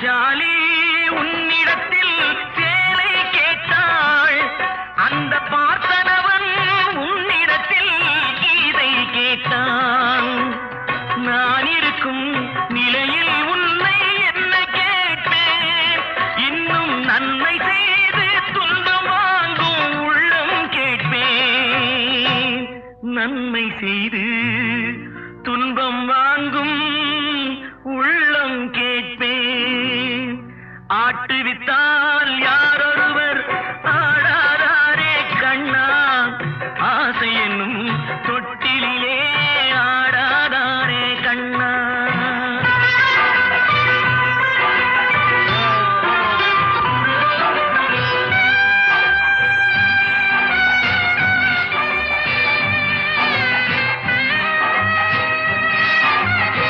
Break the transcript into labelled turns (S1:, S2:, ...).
S1: பாஞ்சாலி உன்னிடத்தில் சேலை கேட்டாள், அந்த பார்த்தனவன் உன்னிடத்தில் கீதை கேட்டான். நான் இருக்கும் நிலையில் உன்னை என்ன கேட்பேன், இன்னும் நன்மை செய்து துன்பம் வாங்கும் உள்ளம் கேட்பேன். நன்மை செய்து துன்பம் வாங்கும் உள்ளம் கேட்பேன். ஆட்டுவித்தால் யாரோ